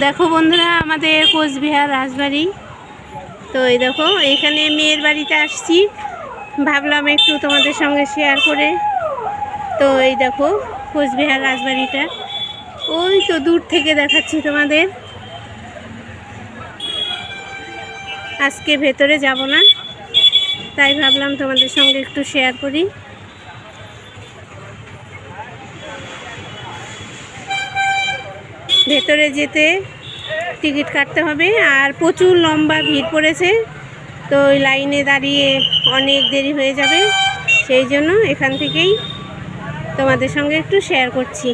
দেখো বন্ধুরা, আমাদের কোচবিহার রাজবাড়ি। তো এই দেখো, এখানে মেয়ের বাড়িতে আসছি, ভাবলাম একটু তোমাদের সঙ্গে শেয়ার করে। তো এই দেখো কোচবিহার রাজবাড়িটা, ওই তো দূর থেকে দেখাচ্ছি তোমাদের। আজকে ভেতরে যাব না, তাই ভাবলাম তোমাদের সঙ্গে একটু শেয়ার করি। ভেতরে যেতে টিকিট কাটতে হবে, আর প্রচুর লম্বা ভিড় পড়েছে। তো ওই লাইনে দাঁড়িয়ে অনেক দেরি হয়ে যাবে, সেই জন্য এখান থেকেই তোমাদের সঙ্গে একটু শেয়ার করছি।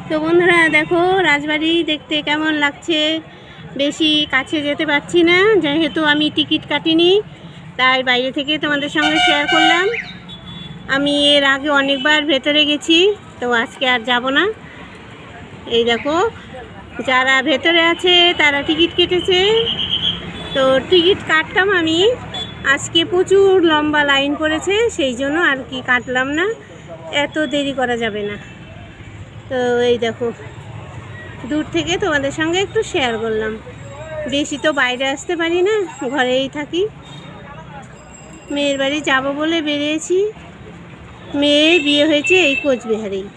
তো বন্ধুরা দেখো, রাজবাড়ি দেখতে কেমন লাগছে। বেশি কাছে যেতে পারছি না, যেহেতু আমি টিকিট কাটিনি, তাই বাইরে থেকে তোমাদের সঙ্গে শেয়ার করলাম। আমি এর আগে অনেকবার ভেতরে গেছি, তো আজকে আর যাব না। এই দেখো, যারা ভেতরে আছে তারা টিকিট কেটেছে। তো টিকিট কাটলাম আমি, আজকে প্রচুর লম্বা লাইন পড়েছে, সেই জন্য আর কি কাটলাম না, এত দেরি করা যাবে না। তো এই দেখো, দূর থেকে তোমাদের সঙ্গে একটু শেয়ার করলাম। বেশি তো বাইরে আসতে পারি না, ঘরেই থাকি। মেয়ের বাড়ি যাব বলে বেরিয়েছি। মেয়ের বিয়ে হয়েছে এই কোচবিহারেই।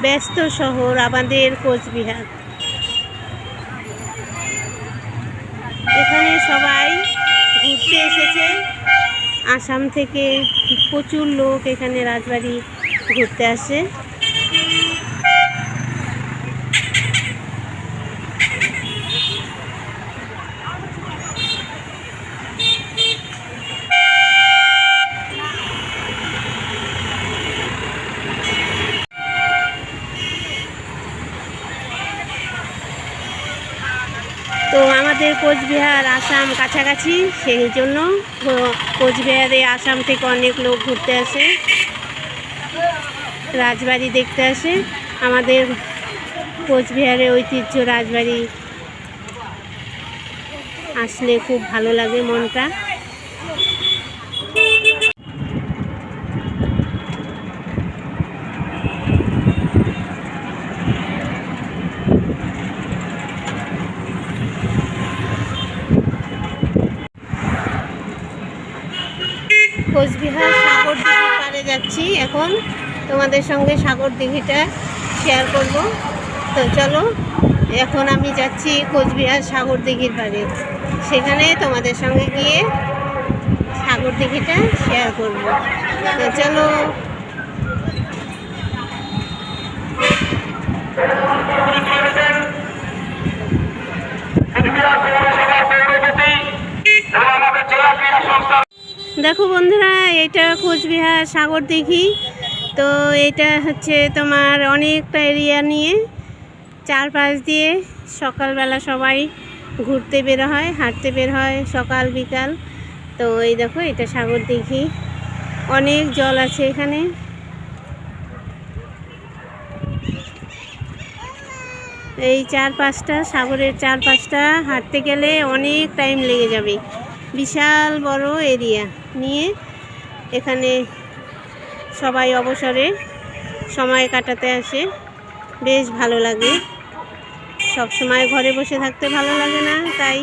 ব্যস্ত শহর আমাদের কোচবিহার। এখানে সবাই ঘুরতে এসেছে, আসাম থেকে প্রচুর লোক এখানে রাজবাড়ি ঘুরতে আসে। তো আমাদের কোচবিহার আসাম কাছাকাছি, সেই জন্য কোচবিহারে আসাম থেকে অনেক লোক ঘুরতে আসে, রাজবাড়ি দেখতে আসে। আমাদের কোচবিহারে ঐতিহ্য রাজবাড়ি, আসলে খুব ভালো লাগে মনটা। কোচবিহার সাগর দিঘির পাড়ে যাচ্ছি এখন, তোমাদের সঙ্গে সাগর দিঘিটা শেয়ার করব। তো চলো, এখন আমি যাচ্ছি কোচবিহার সাগর দিঘির পাড়ে, সেখানে তোমাদের সঙ্গে গিয়ে সাগর দিঘিটা শেয়ার করব। তো চলো। দেখো বন্ধুরা, এটা কোচবিহার সাগর দিঘি। তো এটা হচ্ছে তোমার অনেকটা এরিয়া নিয়ে, চারপাশ দিয়ে সকালবেলা সবাই ঘুরতে বের হয়, হাঁটতে বের হয় সকাল বিকাল। তো এই দেখো, এটা সাগর দিঘি, অনেক জল আছে এখানে। এই চারপাশটা, সাগরের চারপাশটা হাঁটতে গেলে অনেক টাইম লেগে যাবে। বিশাল বড় এরিয়া নিয়ে এখানে সবাই অবসরে সময় কাটাতে আসে, বেশ ভালো লাগে। সব সময় ঘরে বসে থাকতে ভালো লাগে না, তাই